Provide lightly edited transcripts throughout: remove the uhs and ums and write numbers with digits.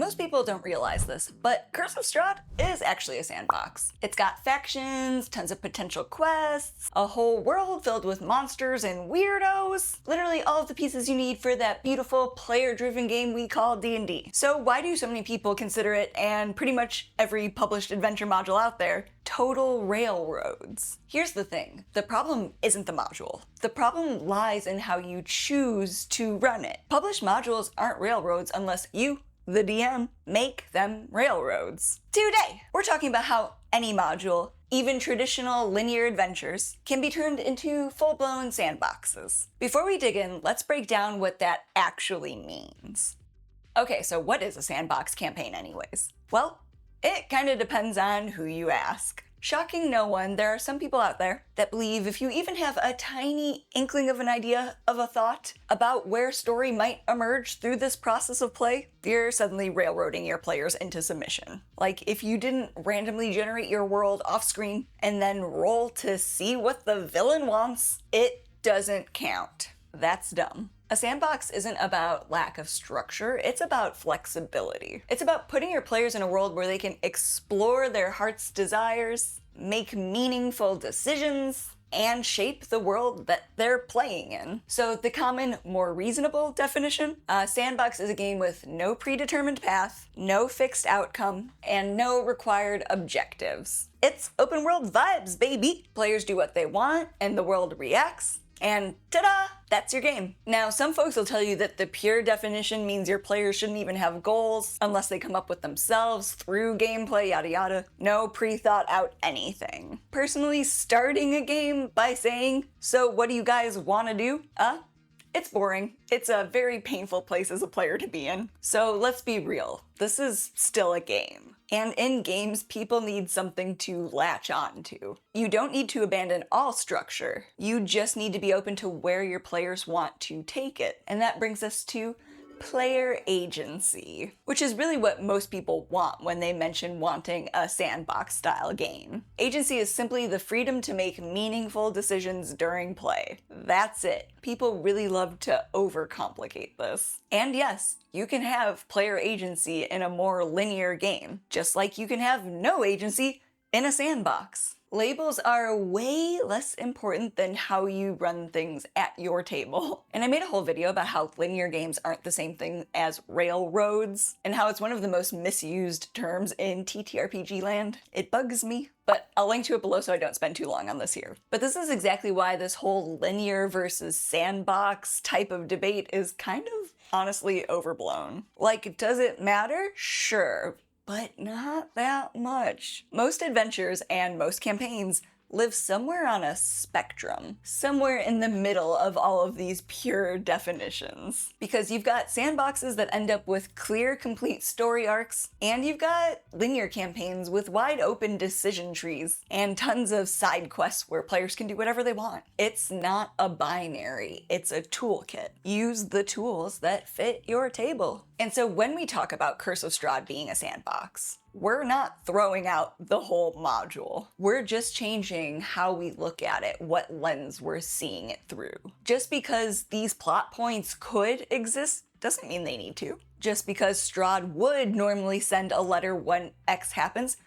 Most people don't realize this, but Curse of Strahd is actually a sandbox. It's got factions, tons of potential quests, a whole world filled with monsters and weirdos, literally all of the pieces you need for that beautiful player-driven game we call D&D. So why do so many people consider it, and pretty much every published adventure module out there, total railroads? Here's the thing, the problem isn't the module. The problem lies in how you choose to run it. Published modules aren't railroads unless you, the DM, make them railroads. Today, we're talking about how any module, even traditional linear adventures, can be turned into full-blown sandboxes. Before we dig in, let's break down what that actually means. Okay, so what is a sandbox campaign anyways? Well, it kinda depends on who you ask. Shocking no one, there are some people out there that believe if you even have a tiny inkling of an idea, of a thought, about where story might emerge through this process of play, you're suddenly railroading your players into submission. Like, if you didn't randomly generate your world off screen and then roll to see what the villain wants, it doesn't count. That's dumb. A sandbox isn't about lack of structure, it's about flexibility. It's about putting your players in a world where they can explore their heart's desires, make meaningful decisions, and shape the world that they're playing in. So the common, more reasonable definition, a sandbox is a game with no predetermined path, no fixed outcome, and no required objectives. It's open world vibes, baby! Players do what they want, and the world reacts, and ta-da! That's your game. Now, some folks will tell you that the pure definition means your players shouldn't even have goals unless they come up with themselves through gameplay, yada yada. No pre-thought out anything. Personally, starting a game by saying, "So what do you guys want to do?" It's boring. It's a very painful place as a player to be in. So let's be real. This is still a game. And in games, people need something to latch on to. You don't need to abandon all structure. You just need to be open to where your players want to take it. And that brings us to player agency, which is really what most people want when they mention wanting a sandbox style game. Agency is simply the freedom to make meaningful decisions during play. That's it. People really love to overcomplicate this. And yes, you can have player agency in a more linear game, just like you can have no agency in a sandbox. Labels are way less important than how you run things at your table. And I made a whole video about how linear games aren't the same thing as railroads, and how it's one of the most misused terms in TTRPG land. It bugs me, but I'll link to it below so I don't spend too long on this here. But this is exactly why this whole linear versus sandbox type of debate is kind of honestly overblown. Like, does it matter? Sure. But not that much. Most adventures and most campaigns live somewhere on a spectrum, somewhere in the middle of all of these pure definitions. Because you've got sandboxes that end up with clear, complete story arcs, and you've got linear campaigns with wide open decision trees, and tons of side quests where players can do whatever they want. It's not a binary, it's a toolkit. Use the tools that fit your table. And so when we talk about Curse of Strahd being a sandbox, we're not throwing out the whole module. We're just changing how we look at it, what lens we're seeing it through. Just because these plot points could exist doesn't mean they need to. Just because Strahd would normally send a letter when X happens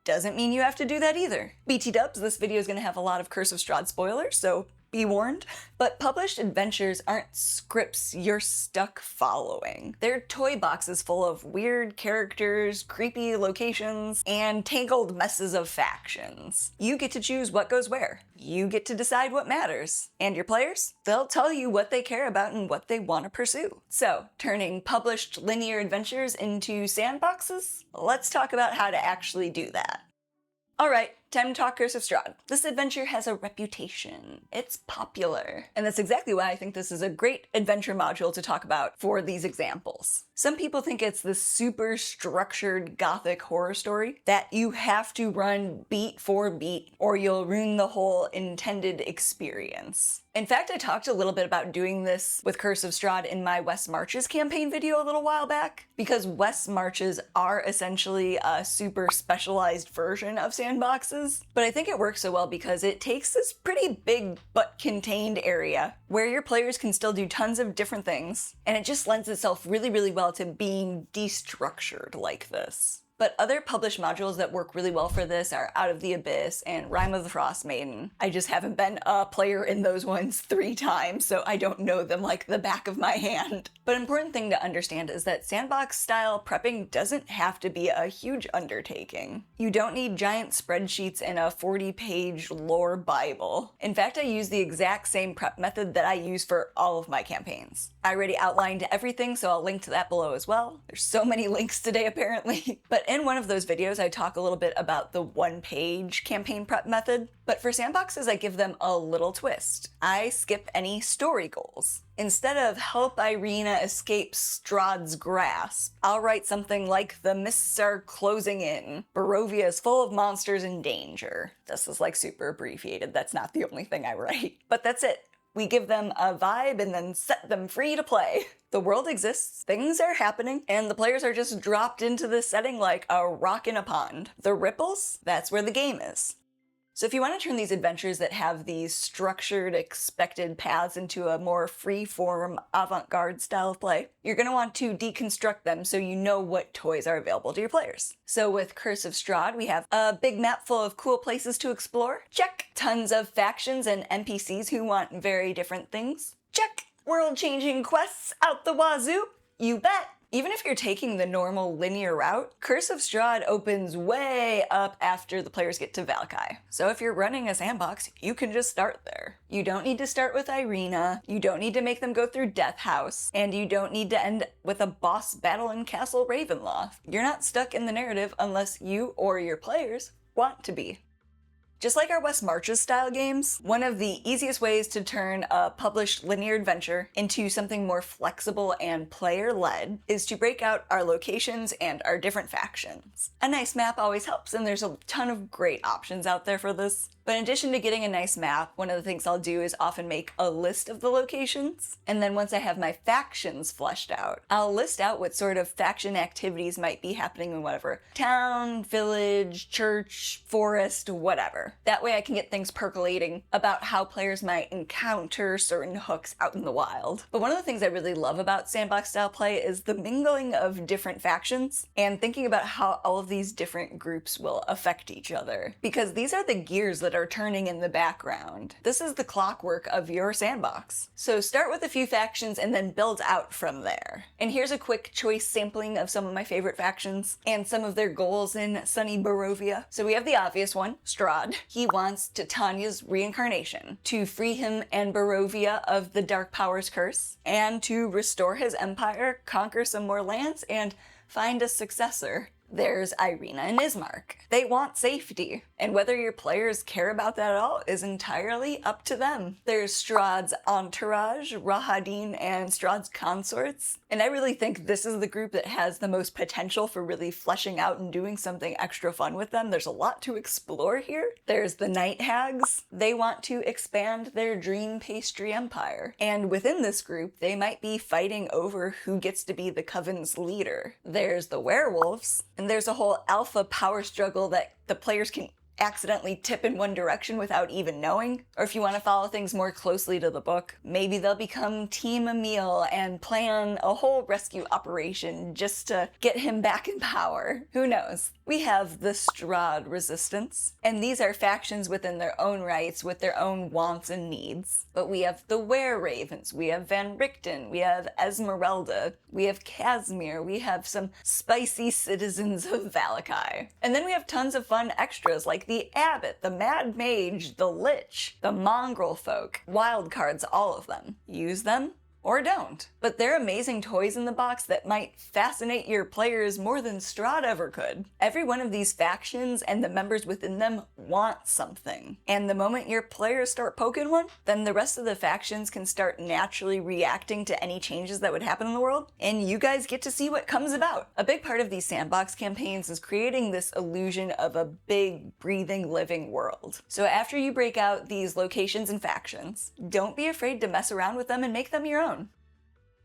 doesn't mean you have to do that either. BT dubs, this video is going to have a lot of Curse of Strahd spoilers, so be warned. But published adventures aren't scripts you're stuck following. They're toy boxes full of weird characters, creepy locations, and tangled messes of factions. You get to choose what goes where. You get to decide what matters. And your players? They'll tell you what they care about and what they want to pursue. So, turning published linear adventures into sandboxes? Let's talk about how to actually do that. Alright, time to talk Curse of Strahd. This adventure has a reputation. It's popular. And that's exactly why I think this is a great adventure module to talk about for these examples. Some people think it's this super structured gothic horror story that you have to run beat for beat or you'll ruin the whole intended experience. In fact, I talked a little bit about doing this with Curse of Strahd in my West Marches campaign video a little while back, because West Marches are essentially a super specialized version of sandboxes. classes, but I think it works so well because it takes this pretty big but contained area where your players can still do tons of different things, and it just lends itself really, really well to being destructured like this. But other published modules that work really well for this are Out of the Abyss and Rime of the Frost Maiden. I just haven't been a player in those ones 3 times, so I don't know them like the back of my hand. But an important thing to understand is that sandbox style prepping doesn't have to be a huge undertaking. You don't need giant spreadsheets and a 40-page lore bible. In fact, I use the exact same prep method that I use for all of my campaigns. I already outlined everything, so I'll link to that below as well. There's so many links today apparently. But in one of those videos, I talk a little bit about the 1-page campaign prep method, but for sandboxes, I give them a little twist. I skip any story goals. Instead of help Irina escape Strahd's grasp, I'll write something like the mists are closing in. Barovia is full of monsters in danger. This is like super abbreviated. That's not the only thing I write, but that's it. We give them a vibe and then set them free to play. The world exists, things are happening, and the players are just dropped into this setting like a rock in a pond. The ripples, that's where the game is. So if you want to turn these adventures that have these structured, expected paths into a more free-form, avant-garde style of play, you're going to want to deconstruct them so you know what toys are available to your players. So with Curse of Strahd, we have a big map full of cool places to explore. Check. Tons of factions and NPCs who want very different things. Check. World-changing quests out the wazoo. You bet. Even if you're taking the normal linear route, Curse of Strahd opens way up after the players get to Valkai. So if you're running a sandbox, you can just start there. You don't need to start with Irina, you don't need to make them go through Death House, and you don't need to end with a boss battle in Castle Ravenloft. You're not stuck in the narrative unless you or your players want to be. Just like our West Marches style games, one of the easiest ways to turn a published linear adventure into something more flexible and player-led is to break out our locations and our different factions. A nice map always helps, and there's a ton of great options out there for this. But in addition to getting a nice map, one of the things I'll do is often make a list of the locations, and then once I have my factions fleshed out, I'll list out what sort of faction activities might be happening in whatever town, village, church, forest, whatever. That way I can get things percolating about how players might encounter certain hooks out in the wild. But one of the things I really love about sandbox style play is the mingling of different factions and thinking about how all of these different groups will affect each other. Because these are the gears that are turning in the background. This is the clockwork of your sandbox. So start with a few factions and then build out from there. And here's a quick choice sampling of some of my favorite factions and some of their goals in sunny Barovia. So we have the obvious one, Strahd. He wants Titania's reincarnation, to free him and Barovia of the Dark Power's curse, and to restore his empire, conquer some more lands, and find a successor. There's Irina and Ismark. They want safety, and whether your players care about that at all is entirely up to them. There's Strahd's entourage, Rahadin and Strahd's consorts, and I really think this is the group that has the most potential for really fleshing out and doing something extra fun with them. There's a lot to explore here. There's the Night Hags. They want to expand their dream pastry empire, and within this group, they might be fighting over who gets to be the coven's leader. There's the Werewolves, and there's a whole alpha power struggle that the players can accidentally tip in one direction without even knowing. Or if you want to follow things more closely to the book, maybe they'll become Team Emil and plan a whole rescue operation just to get him back in power. Who knows? We have the Strahd Resistance, and these are factions within their own rights with their own wants and needs. But we have the Were-Ravens, we have Van Richten, we have Esmeralda, we have Casimir, we have some spicy citizens of Valkai. And then we have tons of fun extras like the Abbot, the Mad Mage, the Lich, the Mongrel Folk, wild cards, all of them. Use them or don't. But they're amazing toys in the box that might fascinate your players more than Strahd ever could. Every one of these factions and the members within them want something. And the moment your players start poking one, then the rest of the factions can start naturally reacting to any changes that would happen in the world, and you guys get to see what comes about. A big part of these sandbox campaigns is creating this illusion of a big, breathing, living world. So after you break out these locations and factions, don't be afraid to mess around with them and make them your own.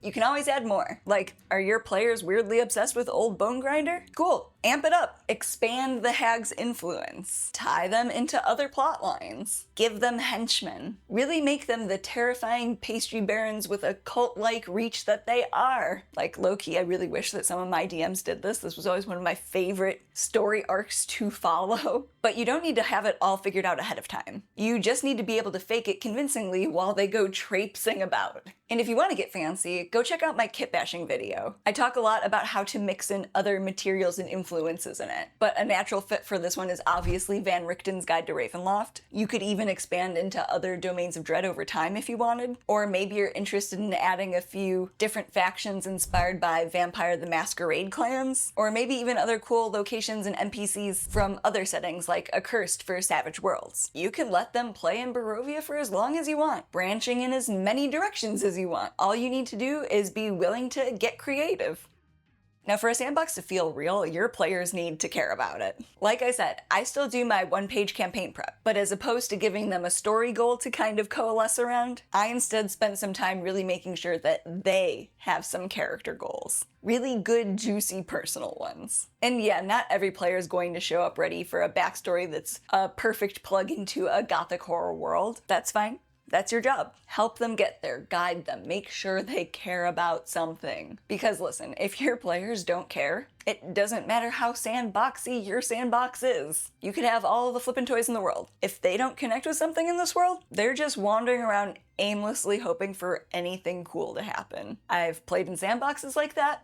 You can always add more. Like, are your players weirdly obsessed with Old Bone Grinder? Cool. Amp it up. Expand the hag's influence. Tie them into other plot lines. Give them henchmen. Really make them the terrifying pastry barons with a cult-like reach that they are. Like, low-key, I really wish that some of my DMs did this. This was always one of my favorite story arcs to follow. But you don't need to have it all figured out ahead of time. You just need to be able to fake it convincingly while they go traipsing about. And if you want to get fancy, go check out my kitbashing video. I talk a lot about how to mix in other materials and influences in it. But a natural fit for this one is obviously Van Richten's Guide to Ravenloft. You could even expand into other domains of dread over time if you wanted. Or maybe you're interested in adding a few different factions inspired by Vampire the Masquerade clans. Or maybe even other cool locations and NPCs from other settings like Accursed for Savage Worlds. You can let them play in Barovia for as long as you want, branching in as many directions as you want. All you need to do is be willing to get creative. Now, for a sandbox to feel real, your players need to care about it. Like I said, I still do my one-page campaign prep, but as opposed to giving them a story goal to kind of coalesce around, I instead spent some time really making sure that they have some character goals. Really good, juicy, personal ones. And yeah, not every player is going to show up ready for a backstory that's a perfect plug into a gothic horror world. That's fine. That's your job. Help them get there, guide them, make sure they care about something. Because listen, if your players don't care, it doesn't matter how sandboxy your sandbox is. You could have all the flippin' toys in the world. If they don't connect with something in this world, they're just wandering around aimlessly hoping for anything cool to happen. I've played in sandboxes like that.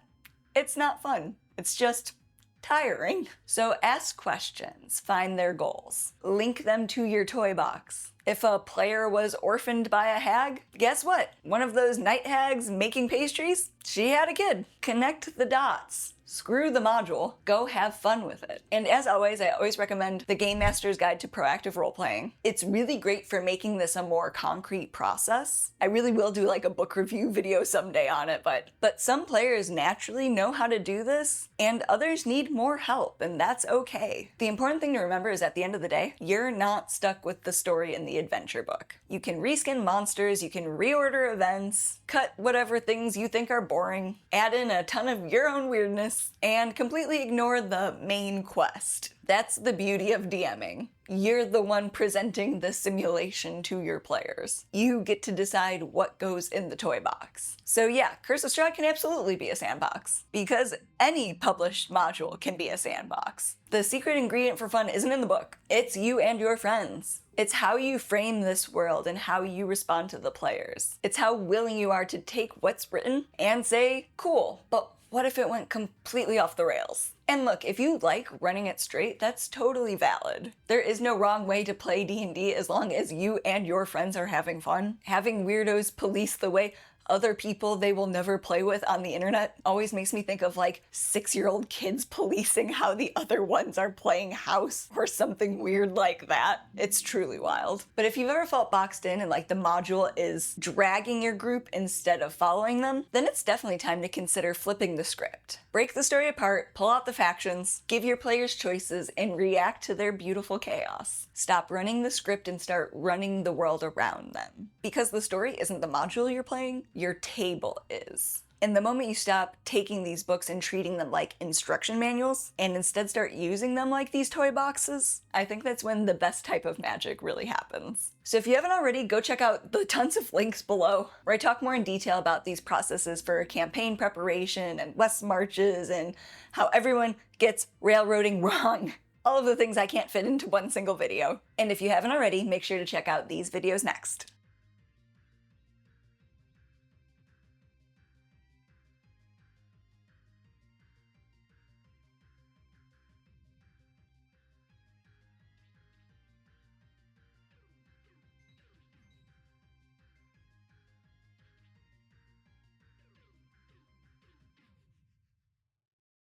It's not fun. It's just tiring. So ask questions, find their goals, link them to your toy box. If a player was orphaned by a hag, guess what? One of those night hags making pastries, she had a kid. Connect the dots. Screw the module. Go have fun with it. And as always, I always recommend the Game Master's Guide to Proactive Role-Playing. It's really great for making this a more concrete process. I really will do like a book review video someday on it, but some players naturally know how to do this, and others need more help, and that's okay. The important thing to remember is at the end of the day, you're not stuck with the story in the adventure book. You can reskin monsters, you can reorder events, cut whatever things you think are boring, add in a ton of your own weirdness, and completely ignore the main quest. That's the beauty of DMing. You're the one presenting the simulation to your players. You get to decide what goes in the toy box. So yeah, Curse of Strahd can absolutely be a sandbox, because any published module can be a sandbox. The secret ingredient for fun isn't in the book. It's you and your friends. It's how you frame this world and how you respond to the players. It's how willing you are to take what's written and say, cool, but what if it went completely off the rails? And look, if you like running it straight, that's totally valid. There is no wrong way to play D&D as long as you and your friends are having fun. Having weirdos police the way other people they will never play with on the internet always makes me think of like 6-year-old kids policing how the other ones are playing house or something weird like that. It's truly wild. But if you've ever felt boxed in and like the module is dragging your group instead of following them, then it's definitely time to consider flipping the script. Break the story apart, pull out the factions, give your players choices, and react to their beautiful chaos. Stop running the script and start running the world around them. Because the story isn't the module you're playing, your table is. And the moment you stop taking these books and treating them like instruction manuals, and instead start using them like these toy boxes, I think that's when the best type of magic really happens. So if you haven't already, go check out the tons of links below, where I talk more in detail about these processes for campaign preparation and west marches and how everyone gets railroading wrong. All of the things I can't fit into one single video. And if you haven't already, make sure to check out these videos next.